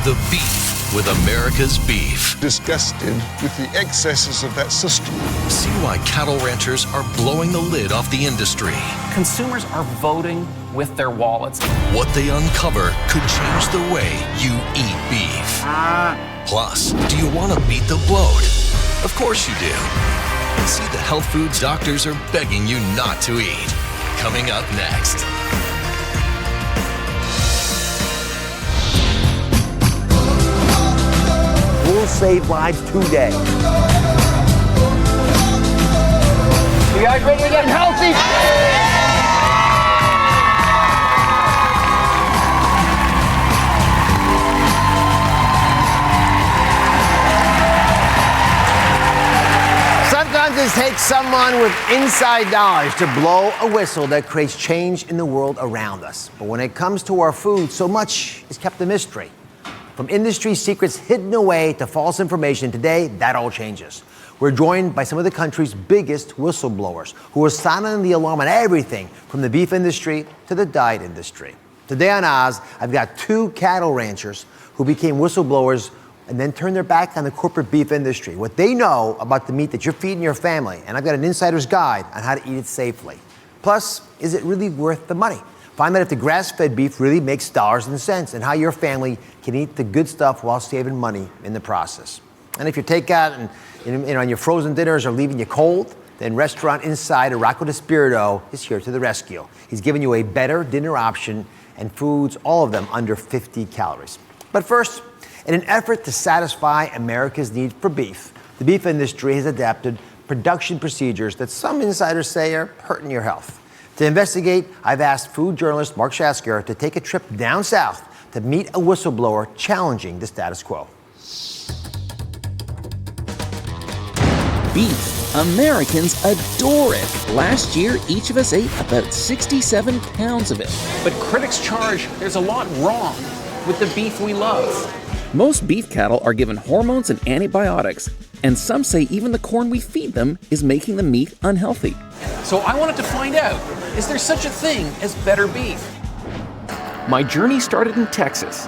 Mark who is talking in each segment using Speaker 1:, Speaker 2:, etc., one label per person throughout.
Speaker 1: The Beef with America's Beef.
Speaker 2: Disgusted with the excesses of that system.
Speaker 1: See why cattle ranchers are blowing the lid off the industry.
Speaker 3: Consumers are voting with their wallets.
Speaker 1: What they uncover could change the way you eat beef. Plus, do you want to beat the bloat? Of course you do. And see the health foods doctors are begging you not to eat. Coming up next.
Speaker 4: We'll save lives today.
Speaker 5: You guys ready to get healthy?
Speaker 4: Sometimes it takes someone with inside knowledge to blow a whistle that creates change in the world around us. But when it comes to our food, so much is kept a mystery. From industry secrets hidden away to false information, today that all changes. We're joined by some of the country's biggest whistleblowers who are sounding the alarm on everything from the beef industry to the diet industry. Today on Oz, I've got two cattle ranchers who became whistleblowers and then turned their back on the corporate beef industry, what they know about the meat that you're feeding your family. And I've got an insider's guide on how to eat it safely. Plus, is it really worth the money? Find out if the grass-fed beef really makes dollars and cents and how your family can eat the good stuff while saving money in the process. And if your takeout and your frozen dinners are leaving you cold, then restaurant insider Rocco DiSpirito is here to the rescue. He's giving you a better dinner option and foods, all of them under 50 calories. But first, in an effort to satisfy America's need for beef, the beef industry has adapted production procedures that some insiders say are hurting your health. To investigate, I've asked food journalist Mark Shasker to take a trip down south to meet a whistleblower challenging the status quo.
Speaker 6: Beef. Americans adore it. Last year, each of us ate about 67 pounds of it.
Speaker 3: But critics charge there's a lot wrong with the beef we love.
Speaker 6: Most beef cattle are given hormones and antibiotics, and some say even the corn we feed them is making the meat unhealthy.
Speaker 3: So I wanted to find out, is there such a thing as better beef?
Speaker 6: My journey started in Texas,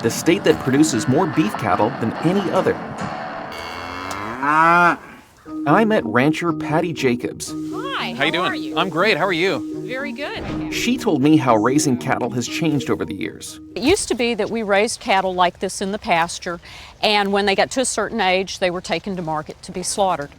Speaker 6: the state that produces more beef cattle than any other. I met rancher Patty Jacobs.
Speaker 7: Hi,
Speaker 3: How you doing?
Speaker 7: are you?
Speaker 3: I'm great, how are you?
Speaker 7: Very good.
Speaker 6: She told me how raising cattle has changed over the years.
Speaker 7: It used to be that we raised cattle like this in the pasture, and when they got to a certain age, they were taken to market to be slaughtered.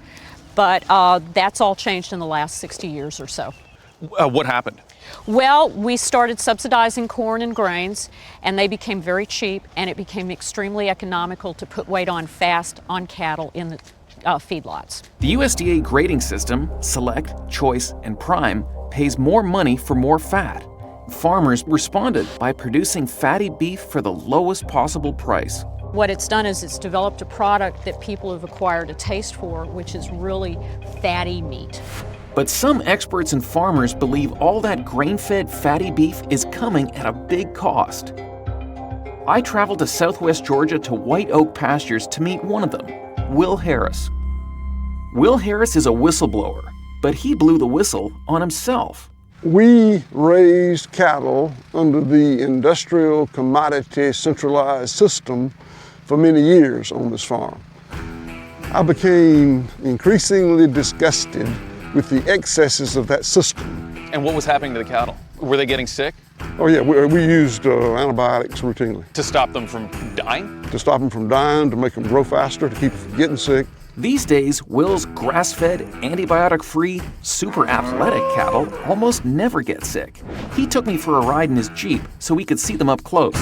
Speaker 7: But that's all changed in the last 60 years or so.
Speaker 3: What happened?
Speaker 7: Well, we started subsidizing corn and grains, and they became very cheap, and it became extremely economical to put weight on fast on cattle in the feedlots.
Speaker 6: The USDA grading system, Select, Choice, and Prime, pays more money for more fat. Farmers responded by producing fatty beef for the lowest possible price.
Speaker 7: What it's done is it's developed a product that people have acquired a taste for, which is really fatty meat.
Speaker 6: But some experts and farmers believe all that grain-fed fatty beef is coming at a big cost. I traveled to southwest Georgia to White Oak Pastures to meet one of them, Will Harris. Will Harris is a whistleblower, but he blew the whistle on himself.
Speaker 2: We raised cattle under the industrial commodity centralized system for many years on this farm. I became increasingly disgusted with the excesses of that system.
Speaker 3: And what was happening to the cattle? Were they getting sick?
Speaker 2: Oh yeah, we used antibiotics routinely.
Speaker 3: To stop them from dying?
Speaker 2: To stop them from dying, to make them grow faster, to keep them from getting sick.
Speaker 6: These days, Will's grass-fed, antibiotic-free, super athletic cattle almost never get sick. He took me for a ride in his Jeep so we could see them up close.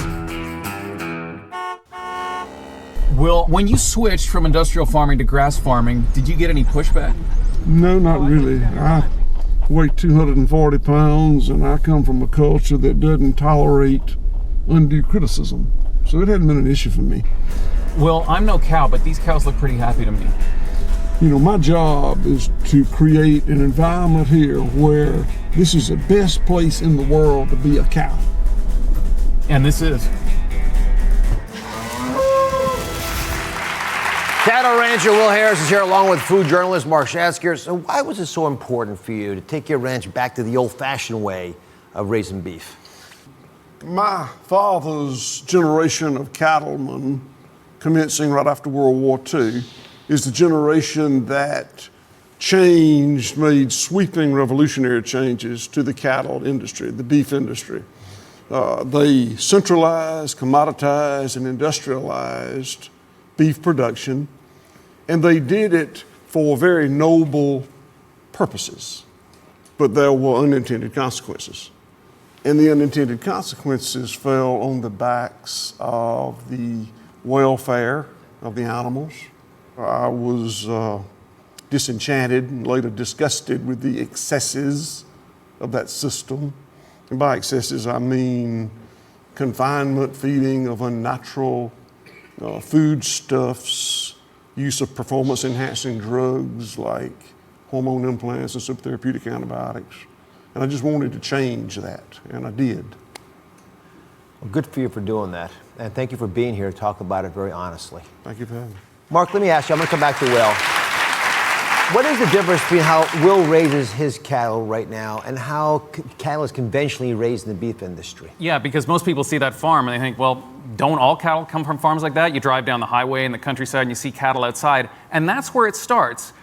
Speaker 8: Will, when you switched from industrial farming to grass farming, did you get any pushback?
Speaker 2: No, not really. I weigh 240 pounds and I come from a culture that doesn't tolerate undue criticism. So it hadn't been an issue for me.
Speaker 8: Well, I'm no cow, but these cows look pretty happy to me.
Speaker 2: You know, my job is to create an environment here where this is the best place in the world to be a cow.
Speaker 8: And this is.
Speaker 4: Cattle rancher Will Harris is here along with food journalist Mark Shasker. So why was it so important for you to take your ranch back to the old-fashioned way of raising beef?
Speaker 2: My father's generation of cattlemen, commencing right after World War II, is the generation that made sweeping revolutionary changes to the cattle industry, the beef industry. They centralized, commoditized, and industrialized beef production, and they did it for very noble purposes, but there were unintended consequences. And the unintended consequences fell on the backs of the welfare of the animals. I was disenchanted and later disgusted with the excesses of that system. And by excesses, I mean confinement, feeding of unnatural foodstuffs, use of performance-enhancing drugs like hormone implants and subtherapeutic antibiotics. And I just wanted to change that, and I did.
Speaker 4: Well, good for you for doing that. And thank you for being here to talk about it very honestly.
Speaker 2: Thank you for having me.
Speaker 4: Mark, let me ask you, I'm going to come back to Will. What is the difference between how Will raises his cattle right now and how cattle is conventionally raised in the beef industry?
Speaker 3: Yeah, because most people see that farm and they think, well, don't all cattle come from farms like that? You drive down the highway in the countryside and you see cattle outside, and that's where it starts.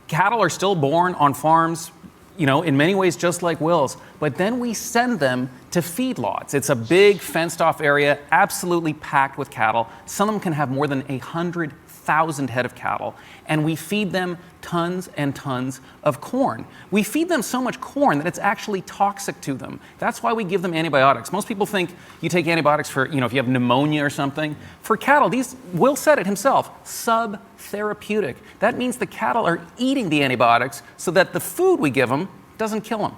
Speaker 3: Cattle are still born on farms, you know, in many ways just like Will's, but then we send them to feedlots. It's a big fenced-off area, absolutely packed with cattle. Some of them can have more than 100,000 head of cattle, and we feed them tons and tons of corn. We feed them so much corn that it's actually toxic to them. That's why we give them antibiotics. Most people think you take antibiotics for, you know, if you have pneumonia or something. For cattle, these, Will said it himself, sub-therapeutic. That means the cattle are eating the antibiotics so that the food we give them doesn't kill them.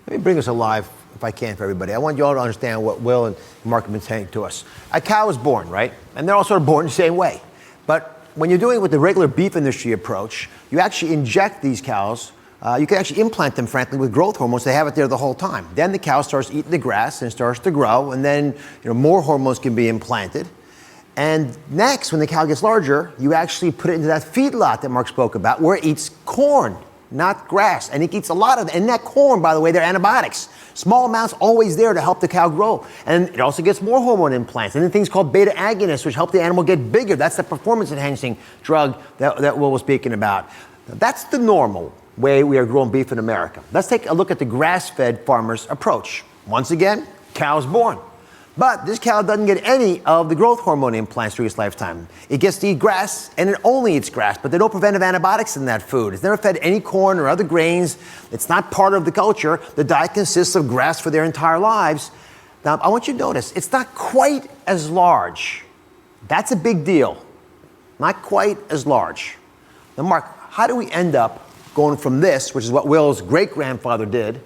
Speaker 4: Let me bring us alive, if I can, for everybody. I want you all to understand what Will and Mark have been saying to us. A cow is born, right? And they're all sort of born the same way. But when you're doing it with the regular beef industry approach, you actually inject these cows. You can actually implant them, frankly, with growth hormones. They have it there the whole time. Then the cow starts eating the grass and starts to grow, and then more hormones can be implanted. And next, when the cow gets larger, you actually put it into that feedlot that Mark spoke about, where it eats corn, not grass. And it eats a lot of it. And that corn, by the way, they're antibiotics. Small amounts always there to help the cow grow. And it also gets more hormone implants. And then things called beta agonists, which help the animal get bigger. That's the performance-enhancing drug that Will was speaking about. That's the normal way we are growing beef in America. Let's take a look at the grass-fed farmer's approach. Once again, cow's born. But this cow doesn't get any of the growth hormone implants through its lifetime. It gets to eat grass, and it only eats grass, but there are no preventive antibiotics in that food. It's never fed any corn or other grains. It's not part of the culture. The diet consists of grass for their entire lives. Now, I want you to notice, it's not quite as large. That's a big deal. Not quite as large. Now, Mark, how do we end up going from this, which is what Will's great-grandfather did,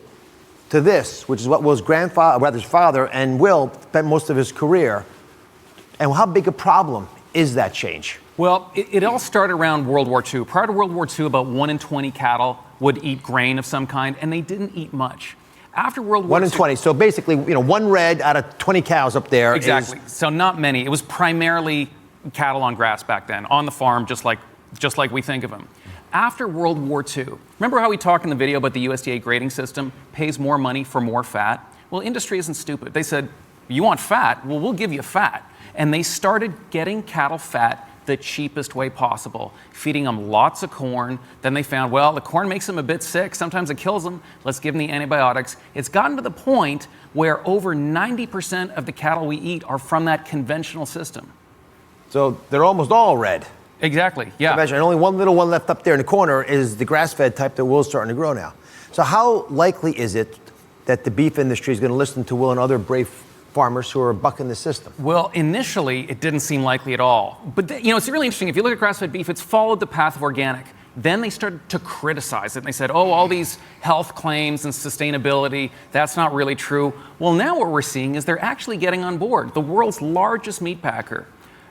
Speaker 4: to this, which is what Will's his father and Will spent most of his career? And how big a problem is that change?
Speaker 3: Well, it all started around World War II. Prior to World War II, about 1 in 20 cattle would eat grain of some kind, and they didn't eat much. After World War II...
Speaker 4: 1 in 20. So basically, one red out of 20 cows up there.
Speaker 3: Exactly. So not many. It was primarily cattle on grass back then, on the farm, just like we think of them. After World War II, remember how we talked in the video about the USDA grading system pays more money for more fat? Well, industry isn't stupid. They said, you want fat? Well, we'll give you fat. And they started getting cattle fat the cheapest way possible, feeding them lots of corn. Then they found, well, the corn makes them a bit sick. Sometimes it kills them. Let's give them the antibiotics. It's gotten to the point where over 90% of the cattle we eat are from that conventional system.
Speaker 4: So they're almost all red.
Speaker 3: Exactly, yeah.
Speaker 4: And only one little one left up there in the corner is the grass-fed type that Will's starting to grow now. So how likely is it that the beef industry is going to listen to Will and other brave farmers who are bucking the system?
Speaker 3: Well, initially, it didn't seem likely at all. But, it's really interesting. If you look at grass-fed beef, it's followed the path of organic. Then they started to criticize it. And they said, all these health claims and sustainability, that's not really true. Well, now what we're seeing is they're actually getting on board. The world's largest meat packer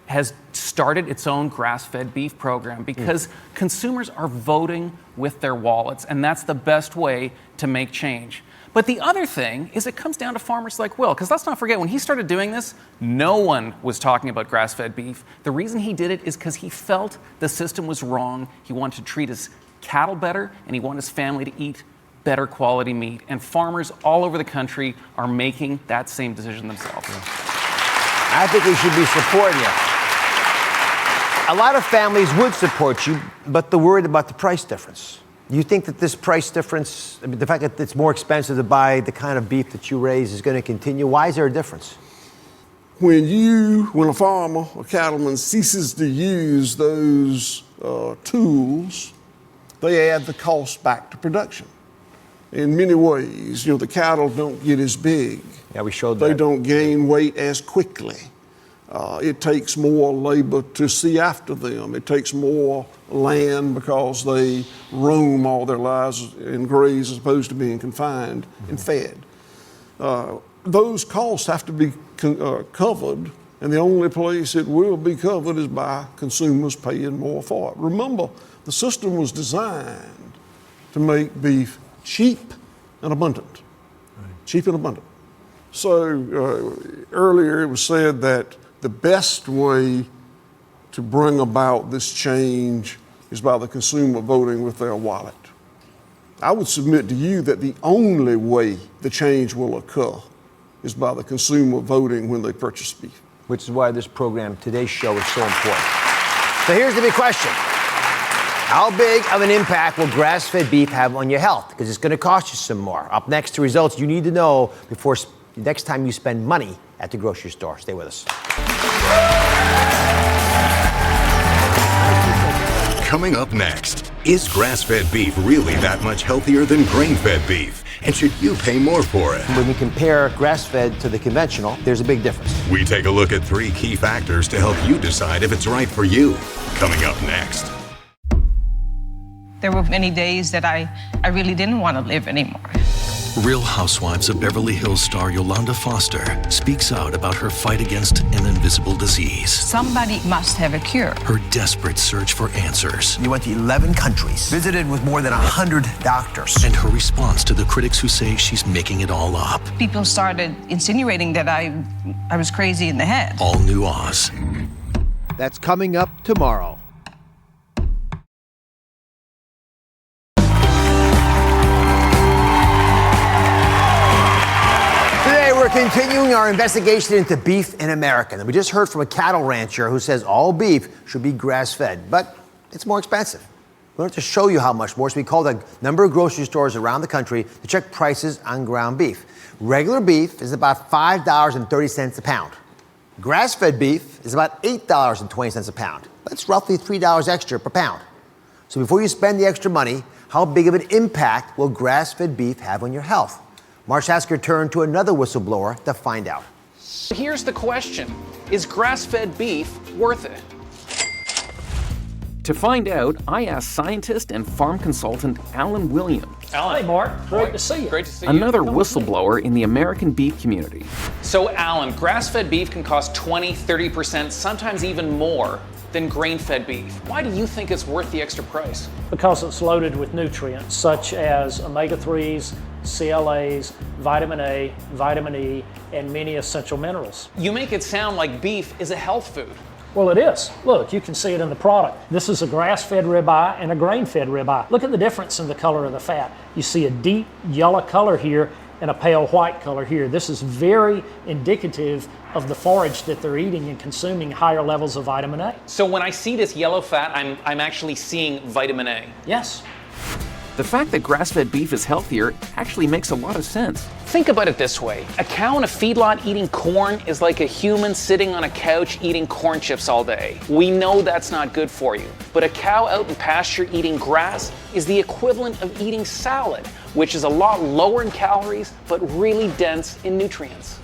Speaker 3: has started its own grass-fed beef program because consumers are voting with their wallets, and that's the best way to make change. But the other thing is it comes down to farmers like Will, because let's not forget, when he started doing this, no one was talking about grass-fed beef. The reason he did it is because he felt the system was wrong. He wanted to treat his cattle better, and he wanted his family to eat better quality meat. And farmers all over the country are making that same decision themselves.
Speaker 4: I think we should be supporting you. A lot of families would support you, but they're worried about the price difference. You think that this price difference, I mean, the fact that it's more expensive to buy the kind of beef that you raise is going to continue? Why is there a difference?
Speaker 2: When a farmer or cattleman ceases to use those tools, they add the cost back to production. In many ways, the cattle don't get as big.
Speaker 4: Yeah, we showed that.
Speaker 2: They don't gain weight as quickly. It takes more labor to see after them. It takes more land because they roam all their lives and graze as opposed to being confined and fed. Those costs have to be covered, and the only place it will be covered is by consumers paying more for it. Remember, the system was designed to make beef cheap and abundant. Right. Cheap and abundant. So earlier it was said that the best way to bring about this change is by the consumer voting with their wallet. I would submit to you that the only way the change will occur is by the consumer voting when they purchase beef.
Speaker 4: Which is why this program, today's show, is so important. So here's the big question. How big of an impact will grass-fed beef have on your health? Because it's going to cost you some more. Up next, the results you need to know before next time you spend money at the grocery store. Stay with us.
Speaker 9: Coming up next, is grass-fed beef really that much healthier than grain-fed beef? And should you pay more for it?
Speaker 4: When we compare grass-fed to the conventional, there's a big difference.
Speaker 9: We take a look at 3 key factors to help you decide if it's right for you. Coming up next.
Speaker 10: There were many days that I really didn't want to live anymore.
Speaker 1: Real Housewives of Beverly Hills star Yolanda Foster speaks out about her fight against an invisible disease.
Speaker 10: Somebody must have a cure.
Speaker 1: Her desperate search for answers.
Speaker 4: You went to 11 countries, visited with more than 100 doctors.
Speaker 1: And her response to the critics who say she's making it all up.
Speaker 10: People started insinuating that I was crazy in the head.
Speaker 1: All New Oz.
Speaker 4: That's coming up tomorrow. We're continuing our investigation into beef in America. And we just heard from a cattle rancher who says all beef should be grass-fed, but it's more expensive. We want to show you how much more, so we called a number of grocery stores around the country to check prices on ground beef. Regular beef is about $5.30 a pound. Grass-fed beef is about $8.20 a pound. That's roughly $3 extra per pound. So before you spend the extra money, how big of an impact will grass-fed beef have on your health? Marsh Hasker turned to another whistleblower to find out.
Speaker 3: Here's the question. Is grass-fed beef worth it?
Speaker 6: To find out, I asked scientist and farm consultant Alan Williams.
Speaker 3: Alan.
Speaker 11: Hey, Mark. Great to see you.
Speaker 3: Great to see you.
Speaker 6: Another whistleblower in the American beef community.
Speaker 3: So, Alan, grass-fed beef can cost 20, 30%, sometimes even more than grain-fed beef. Why do you think it's worth the extra price?
Speaker 11: Because it's loaded with nutrients such as omega-3s, CLAs, vitamin A, vitamin E, and many essential minerals.
Speaker 3: You make it sound like beef is a health food.
Speaker 11: Well, it is. Look, you can see it in the product. This is a grass-fed ribeye and a grain-fed ribeye. Look at the difference in the color of the fat. You see a deep yellow color here and a pale white color here. This is very indicative of the forage that they're eating and consuming higher levels of vitamin A.
Speaker 3: So when I see this yellow fat, I'm actually seeing vitamin A.
Speaker 11: Yes.
Speaker 6: The fact that grass-fed beef is healthier actually makes a lot of sense.
Speaker 3: Think about it this way. A cow in a feedlot eating corn is like a human sitting on a couch eating corn chips all day. We know that's not good for you. But a cow out in pasture eating grass is the equivalent of eating salad, which is a lot lower in calories, but really dense in nutrients.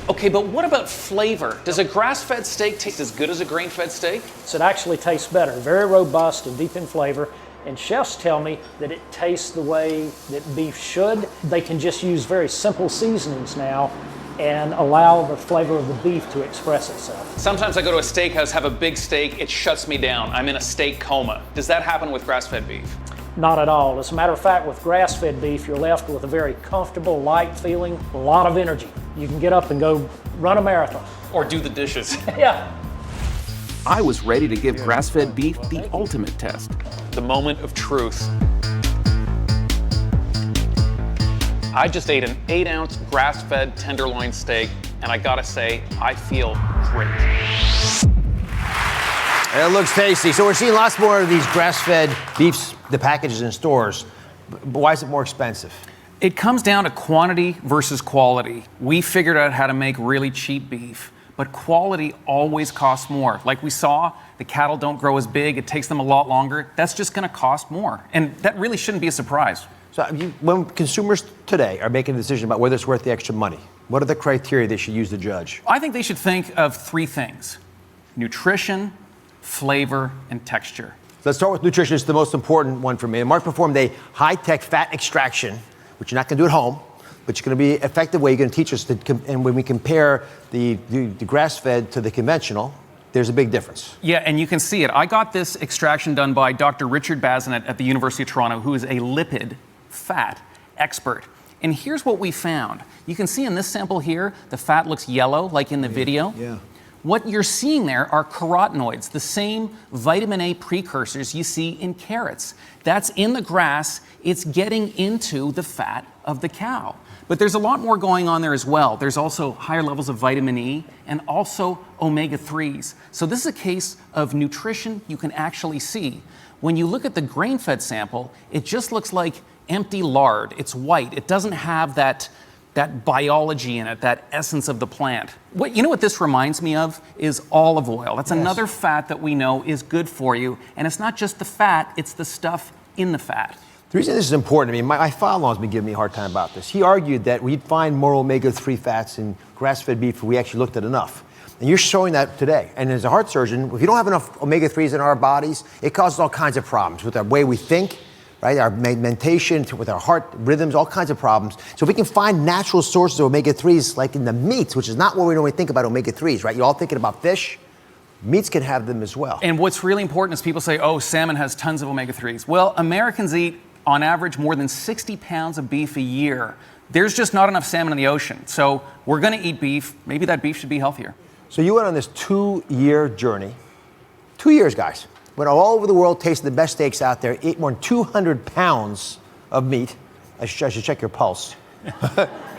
Speaker 3: Okay, but what about flavor? Does a grass-fed steak taste as good as a grain-fed steak?
Speaker 11: So it actually tastes better, very robust and deep in flavor. And chefs tell me that it tastes the way that beef should. They can just use very simple seasonings now and allow the flavor of the beef to express itself.
Speaker 3: Sometimes I go to a steakhouse, have a big steak, it shuts me down. I'm in a steak coma. Does that happen with grass-fed beef?
Speaker 11: Not at all. As a matter of fact, with grass-fed beef, you're left with a very comfortable, light feeling, a lot of energy. You can get up and go run a marathon.
Speaker 3: Or do the dishes.
Speaker 11: Yeah.
Speaker 6: I was ready to give grass-fed beef the ultimate test.
Speaker 3: The moment of truth. I just ate an 8-ounce grass-fed tenderloin steak, and I gotta say, I feel great.
Speaker 4: And it looks tasty. So we're seeing lots more of these grass-fed beefs, the packages in stores. But why is it more expensive?
Speaker 3: It comes down to quantity versus quality. We figured out how to make really cheap beef, but quality always costs more. Like we saw, the cattle don't grow as big, it takes them a lot longer. That's just gonna cost more. And that really shouldn't be a surprise.
Speaker 4: So when consumers today are making a decision about whether it's worth the extra money, what are the criteria they should use to judge?
Speaker 3: I think they should think of 3 things: nutrition, flavor, and texture.
Speaker 4: Let's start with nutrition. It's the most important one for me. And Mark performed a high-tech fat extraction, which you're not going to do at home, but it's going to be an effective way. You're going to teach us to, and when we compare the grass-fed to the conventional, there's a big difference.
Speaker 3: Yeah, and you can see it. I got this extraction done by Dr. Richard Bazinet at the University of Toronto, who is a lipid fat expert. And here's what we found. You can see in this sample here, the fat looks yellow, like in the video.
Speaker 4: Yeah.
Speaker 3: What you're seeing there are carotenoids, the same vitamin A precursors you see in carrots. That's in the grass. It's getting into the fat of the cow. But there's a lot more going on there as well. There's also higher levels of vitamin E and also omega-3s. So this is a case of nutrition you can actually see. When you look at the grain-fed sample, it just looks like empty lard. It's white. It doesn't have that biology in it, that essence of the plant. You know what this reminds me of is olive oil. That's another fat that we know is good for you. And it's not just the fat, it's the stuff in the fat.
Speaker 4: The reason this is important to me, my father-in-law has been giving me a hard time about this. He argued that we'd find more omega-3 fats in grass-fed beef if we actually looked at enough. And you're showing that today. And as a heart surgeon, if you don't have enough omega-3s in our bodies, it causes all kinds of problems with the way we think, right? Our mentation, with our heart rhythms, all kinds of problems. So if we can find natural sources of omega-3s, like in the meats, which is not what we normally think about omega-3s, right? You're all thinking about fish. Meats can have them as well.
Speaker 3: And what's really important is people say, oh, salmon has tons of omega-3s. Well, Americans eat, on average, more than 60 pounds of beef a year. There's just not enough salmon in the ocean. So we're gonna eat beef. Maybe that beef should be healthier.
Speaker 4: So you went on this 2-year journey. 2 years, guys. Went all over the world, tasted the best steaks out there, ate more than 200 pounds of meat. I should check your pulse.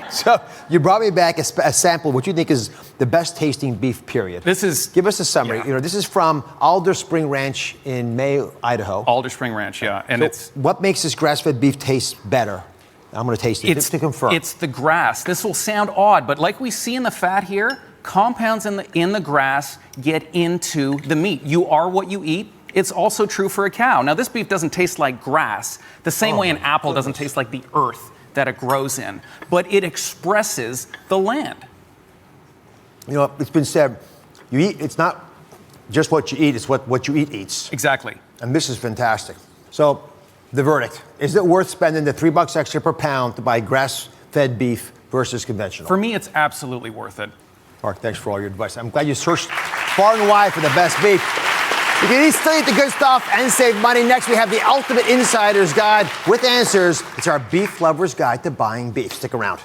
Speaker 4: So you brought me back a sample, what you think is the best tasting beef, period. Give us a summary.
Speaker 3: Yeah.
Speaker 4: You know, this is from Alder Spring Ranch in May, Idaho.
Speaker 3: Alder Spring Ranch, yeah. And
Speaker 4: so what makes this grass-fed beef taste better? I'm going to taste it to confirm.
Speaker 3: It's the grass. This will sound odd, but like we see in the fat here, compounds in the grass get into the meat. You are what you eat. It's also true for a cow. Now, this beef doesn't taste like grass, the same way an apple doesn't taste like the earth that it grows in, but it expresses the land.
Speaker 4: You know, it's been said, you eat, it's not just what you eat, it's what you eat eats.
Speaker 3: Exactly.
Speaker 4: And this is fantastic. So, the verdict, is it worth spending the $3 extra per pound to buy grass-fed beef versus conventional?
Speaker 3: For me, it's absolutely worth it.
Speaker 4: Mark, thanks for all your advice. I'm glad you searched far and wide for the best beef. You can still eat the good stuff and save money. Next, we have the Ultimate Insider's Guide with answers. It's our beef lover's guide to buying beef. Stick around.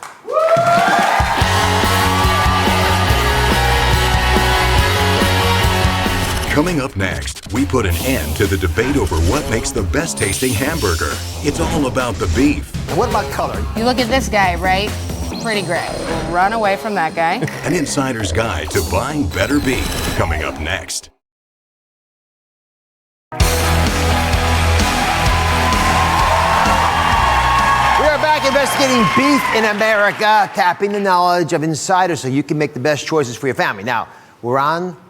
Speaker 9: Coming up next, we put an end to the debate over what makes the best tasting hamburger. It's all about the beef.
Speaker 4: And what about color?
Speaker 12: You look at this guy, right? Pretty gray. We'll run away from that guy.
Speaker 9: An insider's guide to buying better beef. Coming up next.
Speaker 4: Back investigating beef in America, tapping the knowledge of insiders so you can make the best choices for your family. Now, we're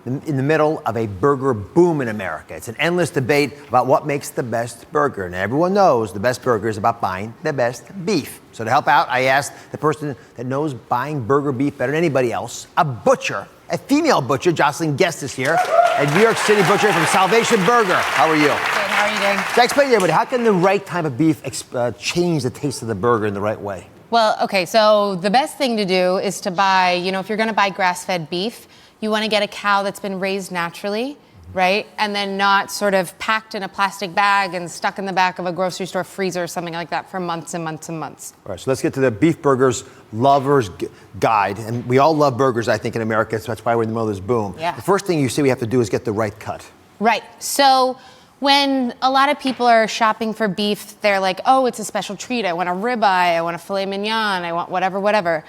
Speaker 4: in the middle of a burger boom in America. It's an endless debate about what makes the best burger. And everyone knows the best burger is about buying the best beef. So to help out, I asked the person that knows buying burger beef better than anybody else, a butcher, a female butcher. Jocelyn Guest is here, a New York City butcher from Salvation Burger. How are you?
Speaker 12: Good, how are you doing?
Speaker 4: So explain to everybody, how can the right type of beef change the taste of the burger in the right way?
Speaker 12: Well, okay, so the best thing to do is to buy, if you're gonna buy grass-fed beef, you wanna get a cow that's been raised naturally, right? And then not sort of packed in a plastic bag and stuck in the back of a grocery store freezer or something like that for months and months and months.
Speaker 4: All right, so let's get to the Beef Burgers Lover's Guide. And we all love burgers, I think, in America, so that's why we're in the middle of this boom.
Speaker 12: Yeah.
Speaker 4: The first thing you say we have to do is get the right cut.
Speaker 12: Right, so When a lot of people are shopping for beef, they're like, oh, it's a special treat. I want a ribeye, I want a filet mignon, I want whatever.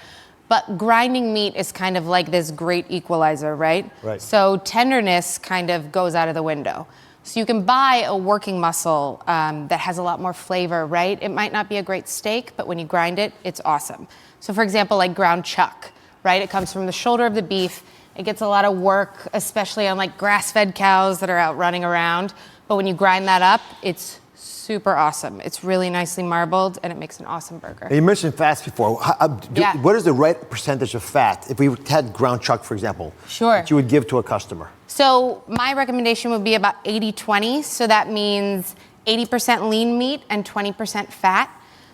Speaker 12: But grinding meat is kind of like this great equalizer, right?
Speaker 4: Right.
Speaker 12: So tenderness kind of goes out of the window. So you can buy a working muscle that has a lot more flavor, right? It might not be a great steak, but when you grind it, it's awesome. So for example, like ground chuck, right? It comes from the shoulder of the beef. It gets a lot of work, especially on like grass-fed cows that are out running around. But when you grind that up, it's super awesome. It's really nicely marbled, and it makes an awesome burger.
Speaker 4: You mentioned fats before.
Speaker 12: Yeah.
Speaker 4: What is the right percentage of fat, if we had ground chuck, for example,
Speaker 12: Sure.
Speaker 4: that you would give to a customer?
Speaker 12: So my recommendation would be about 80-20. So that means 80% lean meat and 20% fat.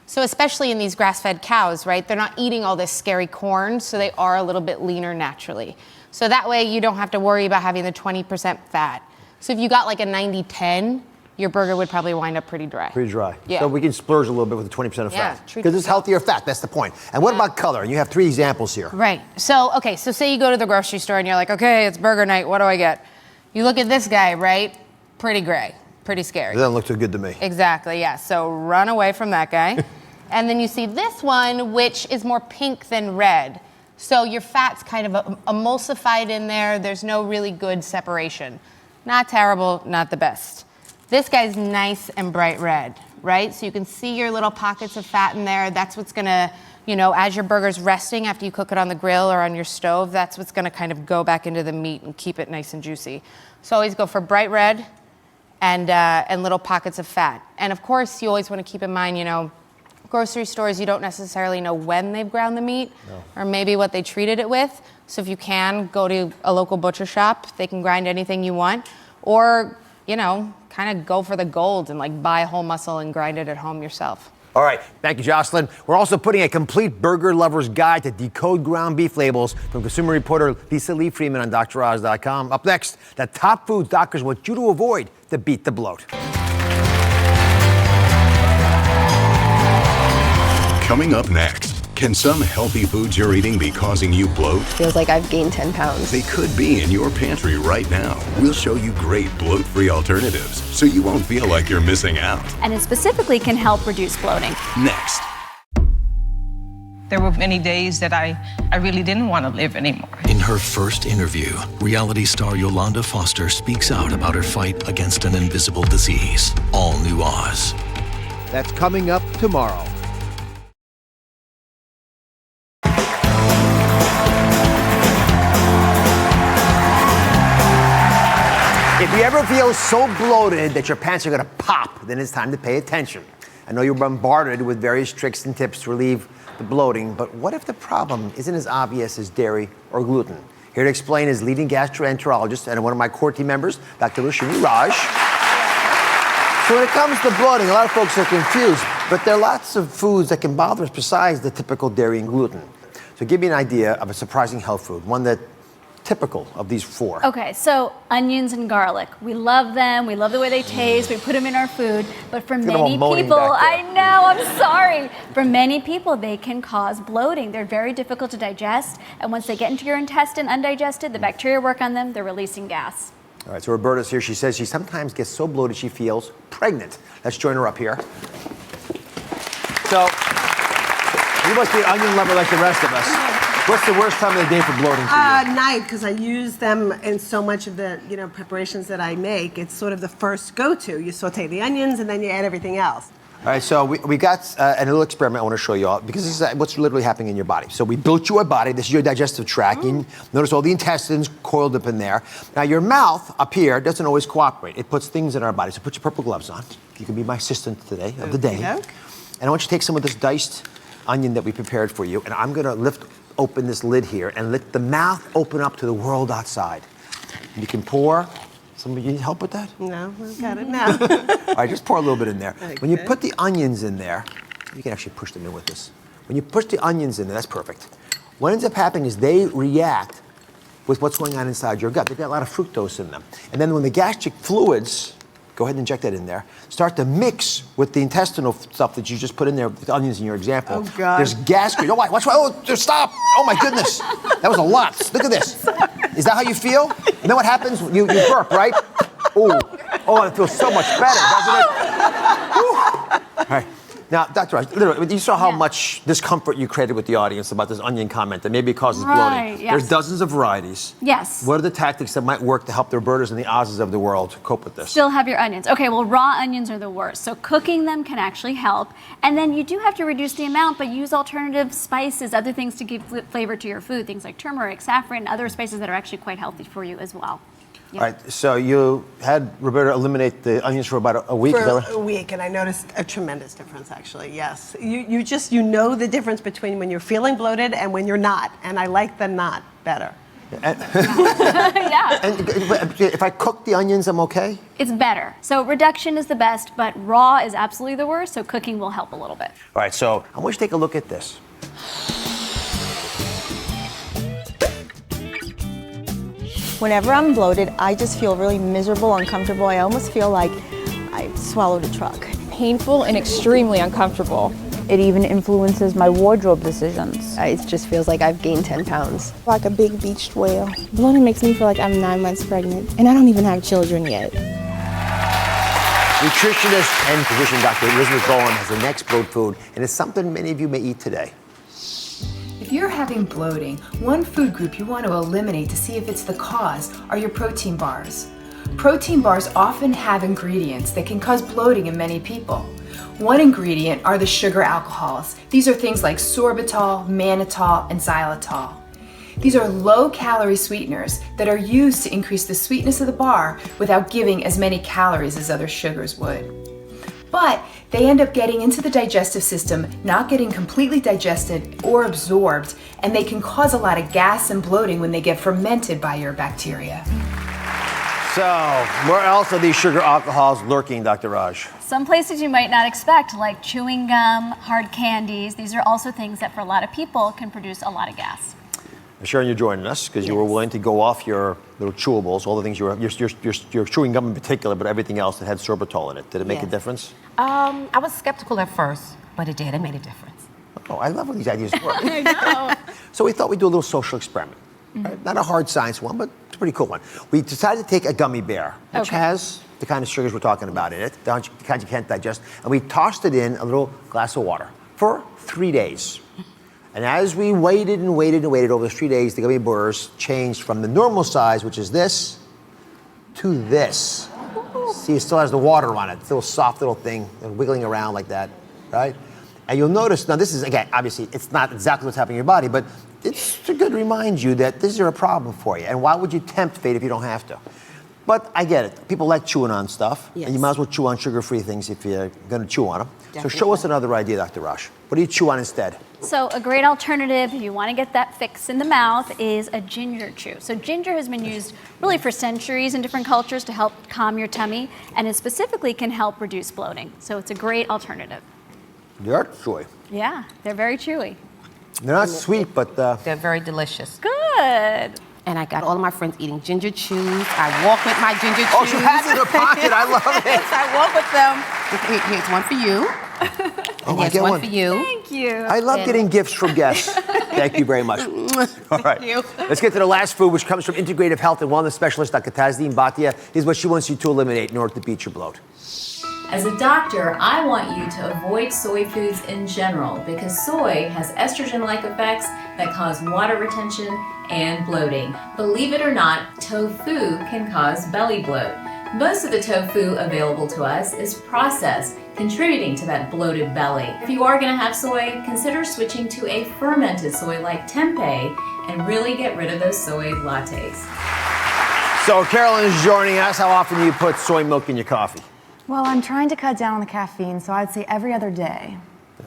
Speaker 12: So especially in these grass-fed cows, right? They're not eating all this scary corn, so they are a little bit leaner naturally. So that way you don't have to worry about having the 20% fat. So if you got like a 90-10, your burger would probably wind up pretty dry.
Speaker 4: Pretty dry.
Speaker 12: Yeah.
Speaker 4: So we can splurge a little bit with the 20% of
Speaker 12: Yeah,
Speaker 4: fat.
Speaker 12: treat
Speaker 4: Because it's
Speaker 12: yourself.
Speaker 4: healthier fat, that's the point. And what about color? You have 3 examples here.
Speaker 12: Right. So say you go to the grocery store and you're like, okay, it's burger night, what do I get? You look at this guy, right? Pretty gray, pretty scary.
Speaker 4: It doesn't look too good to me.
Speaker 12: Exactly, yeah. So run away from that guy. And then you see this one, which is more pink than red. So your fat's kind of emulsified in there. There's no really good separation. Not terrible, not the best. This guy's nice and bright red, right? So you can see your little pockets of fat in there. That's what's gonna, as your burger's resting after you cook it on the grill or on your stove, that's what's gonna kind of go back into the meat and keep it nice and juicy. So always go for bright red and little pockets of fat. And of course, you always wanna keep in mind, grocery stores, you don't necessarily know when they've ground the meat or maybe what they treated it with. So if you can, go to a local butcher shop. They can grind anything you want. Or, kind of go for the gold and like buy a whole muscle and grind it at home yourself.
Speaker 4: All right, thank you, Jocelyn. We're also putting a complete burger lover's guide to decode ground beef labels from consumer reporter Lisa Lee Freeman on DrOz.com. Up next, the top foods doctors want you to avoid to beat the bloat.
Speaker 9: Coming up next, can some healthy foods you're eating be causing you bloat?
Speaker 13: Feels like I've gained 10 pounds.
Speaker 9: They could be in your pantry right now. We'll show you great bloat-free alternatives so you won't feel like you're missing out.
Speaker 14: And it specifically can help reduce bloating.
Speaker 9: Next.
Speaker 10: There were many days that I really didn't want to live anymore.
Speaker 1: In her first interview, reality star Yolanda Foster speaks out about her fight against an invisible disease. All New Oz.
Speaker 4: That's coming up tomorrow. If you ever feel so bloated that your pants are gonna pop, then it's time to pay attention. I know you're bombarded with various tricks and tips to relieve the bloating, but what if the problem isn't as obvious as dairy or gluten? Here to explain is leading gastroenterologist and one of my core team members, Dr. Rushini Raj. So when it comes to bloating, a lot of folks are confused, but there are lots of foods that can bother us besides the typical dairy and gluten. So give me an idea of a surprising health food, one that typical of these 4.
Speaker 14: Okay, so onions and garlic. We love them. We love the way they taste. We put them in our food. But for many people, I know, I'm sorry. For many people, they can cause bloating. They're very difficult to digest. And once they get into your intestine undigested, the bacteria work on them. They're releasing gas.
Speaker 4: All right, so Roberta's here. She says she sometimes gets so bloated she feels pregnant. Let's join her up here. So, you must be an onion lover like the rest of us. What's the worst time of the day for bloating for you?
Speaker 15: Night, because I use them in so much of the preparations that I make. It's sort of the first go-to. You saute the onions and then you add everything else.
Speaker 4: All right, so we got a little experiment I want to show you all, because this is what's literally happening in your body. So we built you a body. This is your digestive tract. You notice all the intestines coiled up in there. Now your mouth up here doesn't always cooperate. It puts things in our body. So put your purple gloves on. You can be my assistant today of the day. And I want you to take some of this diced onion that we prepared for you, and I'm going to open this lid here and let the mouth open up to the world outside. You can pour. Somebody need help with that?
Speaker 15: No, I've got it now.
Speaker 4: All right, just pour a little bit in there.
Speaker 15: Okay.
Speaker 4: When you put the onions in there, you can actually push them in with this. When you push the onions in there, that's perfect. What ends up happening is they react with what's going on inside your gut. They've got a lot of fructose in them. And then when the gastric fluids, go ahead and inject that in there, start to mix with the intestinal stuff that you just put in there with the onions in your example.
Speaker 15: Oh, God.
Speaker 4: There's gas. Oh, watch. Oh, just stop. Oh, my goodness. That was a lot. Look at this. Is that how you feel? And then what happens? You burp, right? Oh, Oh, it feels so much better, doesn't it? All right. Now, Dr. Raj, literally, you saw how much discomfort you created with the audience about this onion comment that maybe causes bloating.
Speaker 14: Yes.
Speaker 4: There's dozens of varieties.
Speaker 14: Yes.
Speaker 4: What are the tactics that might work to help the Robertas and the Oz's of the world cope with this?
Speaker 14: Still have your onions. Okay, well, raw onions are the worst. So cooking them can actually help. And then you do have to reduce the amount, but use alternative spices, other things to give flavor to your food, things like turmeric, saffron, other spices that are actually quite healthy for you as well.
Speaker 4: All right, so you had Roberta eliminate the onions for about a week?
Speaker 15: For a week, and I noticed a tremendous difference, actually, yes. You know the difference between when you're feeling bloated and when you're not, and I like the not better.
Speaker 14: Yeah.
Speaker 4: And if I cook the onions, I'm okay?
Speaker 14: It's better. So reduction is the best, but raw is absolutely the worst, so cooking will help a little bit.
Speaker 4: All right, so I want you to take a look at this.
Speaker 16: Whenever I'm bloated, I just feel really miserable, uncomfortable. I almost feel like I swallowed a truck.
Speaker 17: Painful and extremely uncomfortable. It even influences my wardrobe decisions.
Speaker 13: It just feels like I've gained 10 pounds.
Speaker 18: Like a big beached whale. Bloating makes me feel like I'm 9 months pregnant, and I don't even have children yet.
Speaker 4: Nutritionist and physician Dr. Elizabeth Bowen has the next bloat food, and it's something many of you may eat today.
Speaker 19: If you're having bloating, one food group you want to eliminate to see if it's the cause are your protein bars. Protein bars often have ingredients that can cause bloating in many people. One ingredient are the sugar alcohols. These are things like sorbitol, mannitol, and xylitol. These are low-calorie sweeteners that are used to increase the sweetness of the bar without giving as many calories as other sugars would. But they end up getting into the digestive system, not getting completely digested or absorbed, and they can cause a lot of gas and bloating when they get fermented by your bacteria.
Speaker 4: So, where else are these sugar alcohols lurking, Dr. Raj?
Speaker 14: Some places you might not expect, like chewing gum, hard candies. These are also things that for a lot of people can produce a lot of gas.
Speaker 4: Sharon, you're joining us because you were willing to go off your little chewables, all the things you're chewing gum in particular, but everything else that had sorbitol in it. Did it make a difference?
Speaker 20: I was skeptical at first, but it did. It made a difference.
Speaker 4: Oh, I love when these ideas work.
Speaker 20: I know.
Speaker 4: So we thought we'd do a little social experiment. Right? Not a hard science one, but it's a pretty cool one. We decided to take a gummy bear, which has the kind of sugars we're talking about in it, the kind you can't digest, and we tossed it in a little glass of water for 3 days. And as we waited and waited and waited over those 3 days, the gummy bears changed from the normal size, which is this, to this. See, it still has the water on it. It's a little soft little thing, wiggling around like that, right? And you'll notice, now this is, again, obviously, it's not exactly what's happening in your body, but it's to good remind you that this is a problem for you. And why would you tempt fate if you don't have to? But I get it. People like chewing on stuff. Yes. And you might as well chew on sugar-free things if you're going to chew on them. Definitely. So show us another idea, Dr. Raj. What do you chew on instead?
Speaker 14: So a great alternative, if you want to get that fix in the mouth, is a ginger chew. So ginger has been used really for centuries in different cultures to help calm your tummy, and it specifically can help reduce bloating. So it's a great alternative.
Speaker 4: They're chewy.
Speaker 14: Yeah, they're very chewy.
Speaker 4: They're not sweet, but...
Speaker 20: They're very delicious.
Speaker 14: Good.
Speaker 20: And I got all of my friends eating ginger chews. I walk with my ginger chews.
Speaker 4: Oh, she has it in her pocket. I love it.
Speaker 20: Yes, I walk with them. Here's one for you.
Speaker 4: Oh,
Speaker 20: here's one for you.
Speaker 14: Thank you.
Speaker 4: I love getting gifts from guests. Thank you very much. All right.
Speaker 20: Thank you.
Speaker 4: Let's get to the last food, which comes from integrative health and wellness specialist Dr. Tazdeen Bhatia. Here's what she wants you to eliminate in order to beat your bloat.
Speaker 21: As a doctor, I want you to avoid soy foods in general because soy has estrogen-like effects that cause water retention and bloating. Believe it or not, tofu can cause belly bloat. Most of the tofu available to us is processed, contributing to that bloated belly. If you are going to have soy, consider switching to a fermented soy like tempeh and really get rid of those soy lattes.
Speaker 4: So Carolyn is joining us. How often do you put soy milk in your coffee?
Speaker 22: Well, I'm trying to cut down on the caffeine, so I'd say every other day.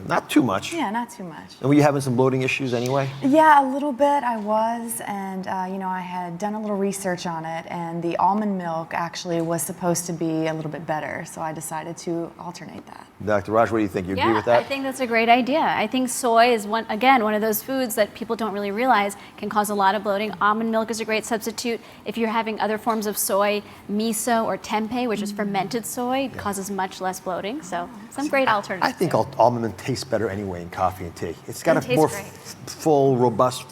Speaker 4: Not too much.
Speaker 22: Yeah, not too much.
Speaker 4: And were you having some bloating issues anyway?
Speaker 22: Yeah, a little bit I was, and I had done a little research on it, and the almond milk actually was supposed to be a little bit better, so I decided to alternate that.
Speaker 4: Dr. Raj, what do you think? You agree with that?
Speaker 14: I think that's a great idea. I think soy is one of those foods that people don't really realize can cause a lot of bloating. Almond milk is a great substitute. If you're having other forms of soy, miso or tempeh, which is fermented soy, causes much less bloating. So some great alternatives.
Speaker 4: I think almond milk tastes better anyway in coffee and tea. It's got a more
Speaker 14: great.
Speaker 4: full, robust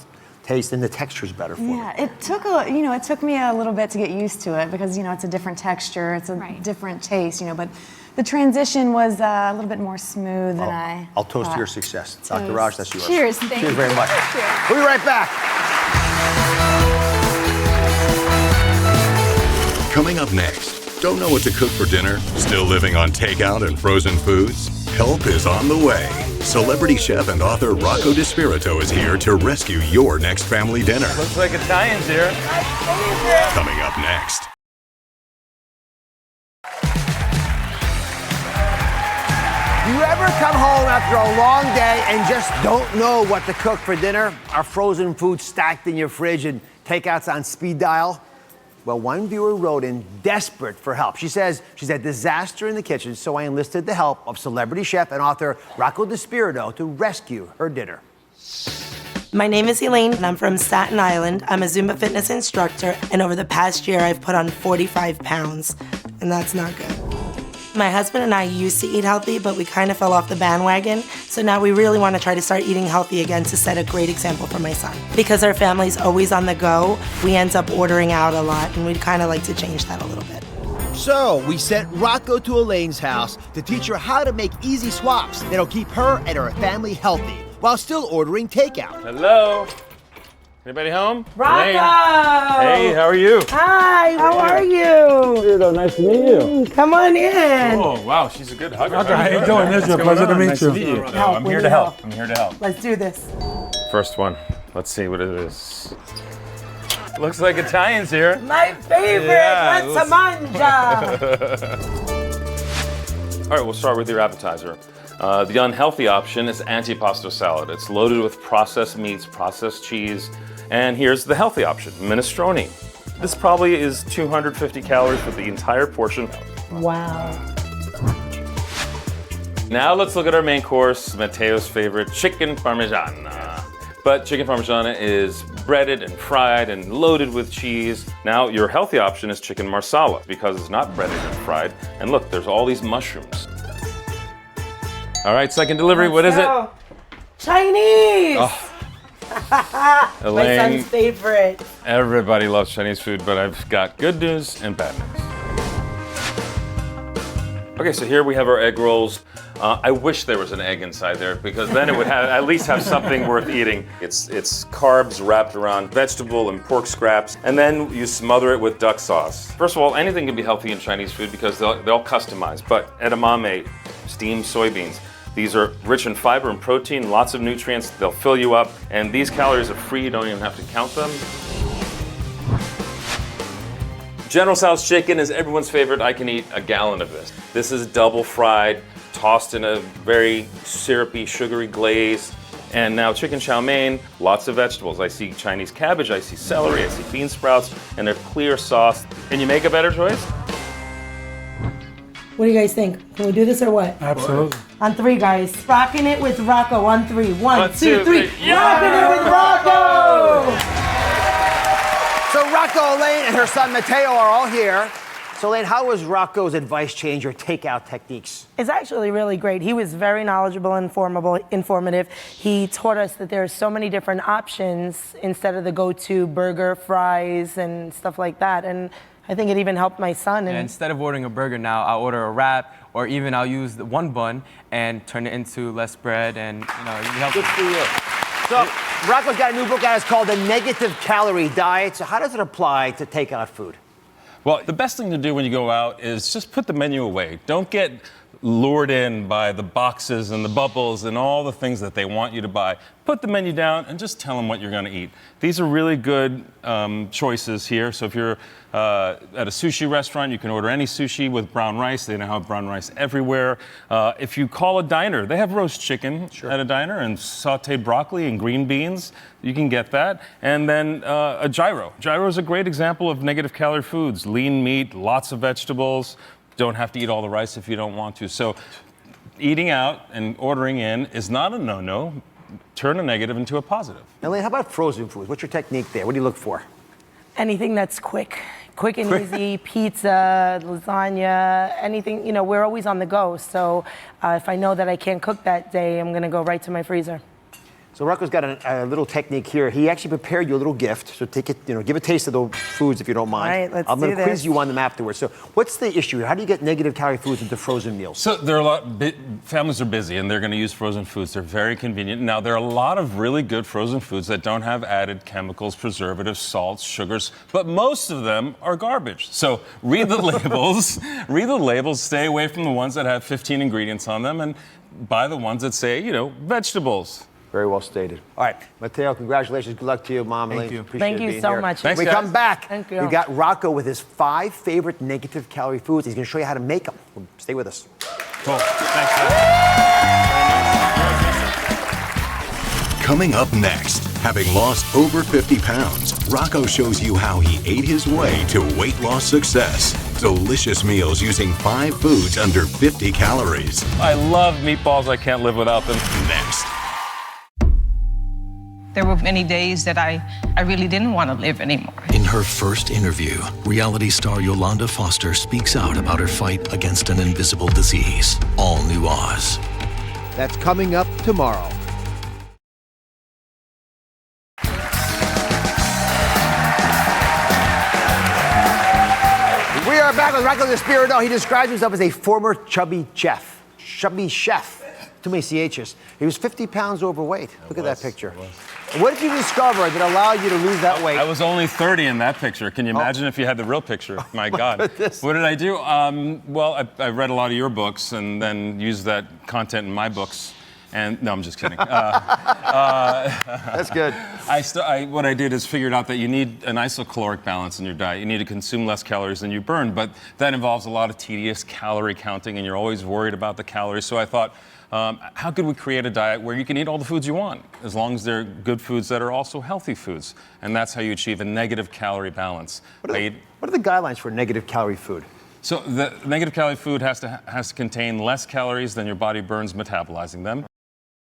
Speaker 4: taste and the texture's better for me.
Speaker 22: Yeah, it took me a little bit to get used to it because it's a different texture, it's a different taste, but the transition was a little bit more smooth than I
Speaker 4: I'll toast to
Speaker 22: thought.
Speaker 4: your success. Dr. Raj, that's yours.
Speaker 22: Cheers. Thank
Speaker 4: Cheers
Speaker 22: you.
Speaker 4: very much.
Speaker 22: Cheers.
Speaker 4: We'll be right back.
Speaker 9: Coming up next, don't know what to cook for dinner? Still living on takeout and frozen foods? Help is on the way. Celebrity chef and author Rocco DiSpirito is here to rescue your next family dinner.
Speaker 5: Looks like Italians here.
Speaker 9: Coming up next.
Speaker 4: Do you ever come home after a long day and just don't know what to cook for dinner? Are frozen foods stacked in your fridge and takeouts on speed dial? Well, one viewer wrote in desperate for help. She says she's a disaster in the kitchen, so I enlisted the help of celebrity chef and author Rocco DiSpirito to rescue her dinner.
Speaker 7: My name is Elaine, and I'm from Staten Island. I'm a Zumba fitness instructor, and over the past year, I've put on 45 pounds, and that's not good. My husband and I used to eat healthy, but we kind of fell off the bandwagon, so now we really want to try to start eating healthy again to set a great example for my son. Because our family's always on the go, we end up ordering out a lot, and we'd kind of like to change that a little bit.
Speaker 4: So we sent Rocco to Elaine's house to teach her how to make easy swaps that'll keep her and her family healthy while still ordering takeout.
Speaker 5: Hello? Anybody home?
Speaker 7: Rocco!
Speaker 5: Hey, how are you?
Speaker 7: Hi, how are you?
Speaker 5: Good, nice to meet you.
Speaker 7: Come on in.
Speaker 5: Oh, wow, she's a good hugger.
Speaker 7: Rocco, how you doing?
Speaker 5: It's
Speaker 7: a pleasure to meet you. Help,
Speaker 5: I'm
Speaker 7: we
Speaker 5: here
Speaker 7: need
Speaker 5: to help.
Speaker 7: help.
Speaker 5: I'm here to help.
Speaker 7: Let's do this.
Speaker 5: First one. Let's see what it is. Looks like Italians here.
Speaker 7: My favorite, let's mangia.
Speaker 5: All right, we'll start with your appetizer. The unhealthy option is antipasto salad. It's loaded with processed meats, processed cheese, and here's the healthy option, minestrone. This probably is 250 calories for the entire portion.
Speaker 7: Wow.
Speaker 5: Now let's look at our main course, Matteo's favorite, chicken parmigiana. But chicken parmigiana is breaded and fried and loaded with cheese. Now your healthy option is chicken marsala because it's not breaded and fried. And look, there's all these mushrooms. All right, second delivery, what is it?
Speaker 7: Chinese!
Speaker 5: Oh.
Speaker 7: My
Speaker 5: Elaine,
Speaker 7: son's favorite.
Speaker 5: everybody loves Chinese food, but I've got good news and bad news. Okay, so here we have our egg rolls. I wish there was an egg inside there because then it would at least have something worth eating. It's carbs wrapped around vegetable and pork scraps, and then you smother it with duck sauce. First of all, anything can be healthy in Chinese food because they'll customize, but edamame, steamed soybeans, these are rich in fiber and protein, lots of nutrients, they'll fill you up, and these calories are free, you don't even have to count them. General Tso's chicken is everyone's favorite. I can eat a gallon of this. This is double fried, tossed in a very syrupy, sugary glaze. And now chicken chow mein, lots of vegetables. I see Chinese cabbage, I see celery, I see bean sprouts, and they're clear sauce. Can you make a better choice?
Speaker 7: What do you guys think? Can we do this or what?
Speaker 5: Absolutely.
Speaker 7: On three, guys. Rocking it with Rocco on three. One, two, three.
Speaker 5: Yeah!
Speaker 7: Rocking it with Rocco!
Speaker 4: So Rocco, Elaine, and her son Matteo are all here. So Elaine, how was Rocco's advice change your takeout techniques?
Speaker 7: It's actually really great. He was very knowledgeable and informative. He taught us that there are so many different options instead of the go-to burger, fries, and stuff like that. And I think it even helped my son.
Speaker 23: And instead of ordering a burger now, I'll order a wrap, or even I'll use the one bun and turn it into less bread, and you help.
Speaker 4: Good for you. So Rocco's got a new book out. It's called The Negative Calorie Diet. So how does it apply to takeout food?
Speaker 5: Well, the best thing to do when you go out is just put the menu away. Don't get lured in by the boxes and the bubbles and all the things that they want you to buy. Put the menu down and just tell them what you're going to eat. These are really good choices here. So if you're at a sushi restaurant, you can order any sushi with brown rice. They now have brown rice everywhere. If you call a diner, they have roast chicken at a diner and sauteed broccoli and green beans. You can get that. And then a gyro. Gyro is a great example of negative calorie foods. Lean meat, lots of vegetables. Don't have to eat all the rice if you don't want to. So eating out and ordering in is not a no-no. Turn a negative into a positive.
Speaker 4: Elaine, how about frozen foods? What's your technique there? What do you look for?
Speaker 7: Anything that's quick and easy, pizza, lasagna, anything, we're always on the go. So if I know that I can't cook that day, I'm gonna go right to my freezer.
Speaker 4: So Rocco's got a little technique here. He actually prepared you a little gift. So take it, give a taste of the foods if you don't mind.
Speaker 7: All right, let's
Speaker 4: I'm going
Speaker 7: do
Speaker 4: to quiz
Speaker 7: this.
Speaker 4: you on them afterwards. So what's the issue? How do you get negative calorie foods into frozen meals?
Speaker 5: So there are families are busy and they're going to use frozen foods. They're very convenient. Now there are a lot of really good frozen foods that don't have added chemicals, preservatives, salts, sugars, but most of them are garbage. So read the labels. Read the labels. Stay away from the ones that have 15 ingredients on them, and buy the ones that say, vegetables.
Speaker 4: Very well stated. All right, Matteo, congratulations. Good luck to you, Mom.
Speaker 23: Thank you.
Speaker 4: Appreciate
Speaker 7: Thank you
Speaker 4: being
Speaker 7: so
Speaker 4: here.
Speaker 7: much.
Speaker 5: Thanks,
Speaker 4: When we come
Speaker 5: guys.
Speaker 4: back,
Speaker 7: Thank you.
Speaker 4: we got Rocco with his 5 favorite negative calorie foods. He's going to show you how to make them. Stay with us.
Speaker 5: Cool. Thanks, guys.
Speaker 9: Coming up next, having lost over 50 pounds, Rocco shows you how he ate his way to weight loss success. Delicious meals using 5 foods under 50 calories.
Speaker 5: I love meatballs. I can't live without them.
Speaker 9: Next.
Speaker 10: There were many days that I really didn't want to live anymore.
Speaker 1: In her first interview, reality star Yolanda Foster speaks out about her fight against an invisible disease. All New Oz.
Speaker 4: That's coming up tomorrow. We are back with Rocco DiSpirito. He describes himself as a former chubby chef. Chubby chef. Too many CHs. He was 50 pounds overweight. Look at that picture. What did you discover that allowed you to lose that weight?
Speaker 5: I was only 30 in that picture. Can you imagine if you had the real picture? My God. What did I do? Well, I read a lot of your books and then used that content in my books. And no, I'm just kidding.
Speaker 4: That's good.
Speaker 5: What I did is figured out that you need an isocaloric balance in your diet. You need to consume less calories than you burn, but that involves a lot of tedious calorie counting, and you're always worried about the calories. So I thought, how could we create a diet where you can eat all the foods you want, as long as they're good foods that are also healthy foods? And that's how you achieve a negative calorie balance.
Speaker 4: What are the guidelines for negative calorie food?
Speaker 5: So the negative calorie food has to contain less calories than your body burns metabolizing them.